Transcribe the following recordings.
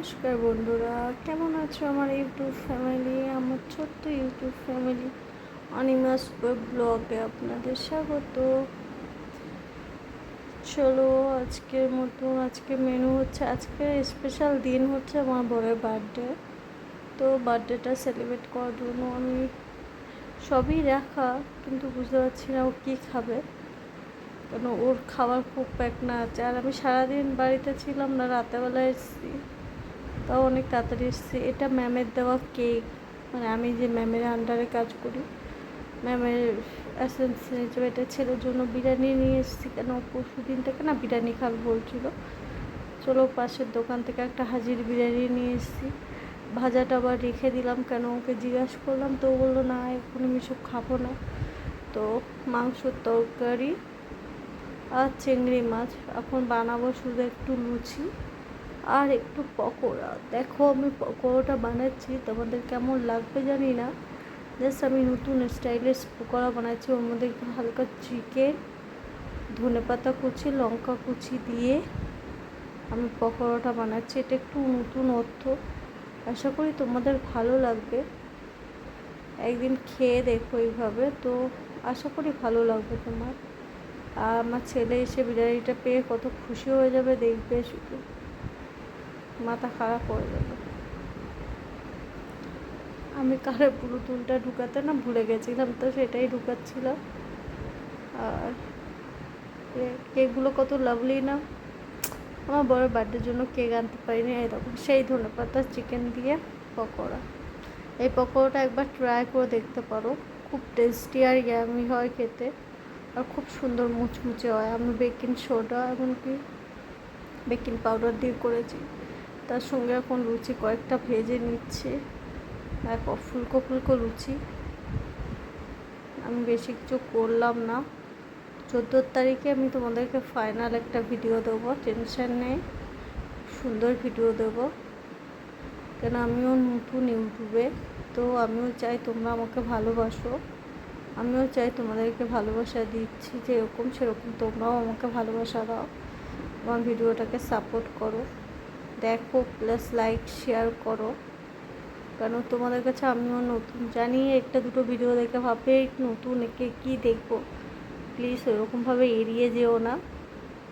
নমস্কার বন্ধুরা, কেমন আছো আমার ইউটিউব ফ্যামিলি? আমার ছোট্ট ইউটিউব ফ্যামিলি অনিমাস ব্লগে আপনাদের স্বাগত। চলো, আজকের মতন আজকে মেনু হচ্ছে, আজকে স্পেশাল দিন হচ্ছে আমার বরের বার্থডে। তো বার্থডেটা সেলিব্রেট করার জন্য আমি সবই রাখা, কিন্তু বুঝতে পারছি না ও কী খাবে, কেন ওর খাওয়ার খুব প্যাক না আছে। আর আমি সারাদিন বাড়িতে ছিলাম না, রাতেবেলা এসেছি, তাও অনেক তাড়াতাড়ি এসেছি। এটা ম্যামের দেওয়া কেক, মানে আমি যে ম্যামের আন্ডারে কাজ করি, ম্যামের অ্যাসেন্সিয়েন্ট হিসেবে এটা ছেলের জন্য বিরিয়ানি নিয়ে এসেছি, কেন পরশু দিন থেকে না বিরিয়ানি খাবে বলছিল। চলো, পাশের দোকান থেকে একটা হাজির বিরিয়ানি নিয়ে এসেছি। ভাজাটা আবার রেখে দিলাম, কেন ওকে জিজ্ঞাসা করলাম তো ও বললো না এখন আমি সব খাবো না। তো মাংসর তরকারি আর চিংড়ি মাছ এখন বানাবো, শুধু একটু লুচি আর একটু পকোড়া। দেখো আমি পকোড়াটা বানাচ্ছি, তোমাদের কেমন লাগবে জানি না। জাস্ট আমি নতুন স্টাইলের পকোড়া বানাচ্ছি, ওর মধ্যে একটু হালকা চিকেন, ধনেপাতা কুচি, লঙ্কা কুচি দিয়ে আমি পকোড়াটা বানাচ্ছি। এটা একটু নতুন অর্থ, আশা করি তোমাদের ভালো লাগবে। একদিন খেয়ে দেখো এইভাবে, তো আশা করি ভালো লাগবে তোমার। আর আমার ছেলে এসে বিরিয়ানিটা পেয়ে কত খুশি হয়ে যাবে দেখবে, শুধু মাথা খারাপ হয়ে যাবে। আমি কারে ব্লুটুথটা ঢুকাতে না ভুলে গেছিলাম, তো সেটাই ঢুকাচ্ছিলাম। আর কেকগুলো কত লাভলি না, আমার বড় বার্থডের জন্য কেক আনতে পারিনি, এরকম সেই ধনেপাতা চিকেন দিয়ে পকোড়া। এই পকোড়াটা একবার ট্রাই করে দেখতে পারো, খুব টেস্টি আর ইয়ামি হয় খেতে, আর খুব সুন্দর মুচমুচে হয়। আমি বেকিং সোডা এমনকি বেকিং পাউডার দিয়ে করেছি। তার সঙ্গে এখন লুচি কয়েকটা ভেজে নিচ্ছে, এক ফুলকো ফুলকো লুচি। আমি বেশি কিছু করলাম না। 14 তারিখে আমি তোমাদেরকে ফাইনাল একটা ভিডিও দেবো, টেনশন নেই, সুন্দর ভিডিও দেবো। কেন আমিও নতুন ইউটিউবে, তো আমিও চাই তোমরা আমাকে ভালোবাসো, আমিও চাই তোমাদেরকে ভালোবাসা দিচ্ছি যেরকম সেরকম তোমরাও আমাকে ভালোবাসা দাও, আমার ভিডিওটাকে সাপোর্ট করো, দেখো প্লাস লাইক শেয়ার করো। কেন তোমাদের কাছে আমিও নতুন, জানি একটা দুটো ভিডিও দেখে ভাববে নতুন একে কী দেখবো, প্লিজ ওরকমভাবে এড়িয়ে যেও না।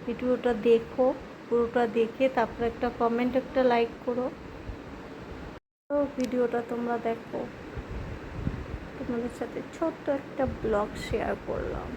ভিডিওটা দেখো, পুরোটা দেখে তারপর একটা কমেন্ট একটা লাইক করো। তো ভিডিওটা তোমরা দেখো, তোমাদের সাথে ছোট্ট একটা ব্লগ শেয়ার করলাম।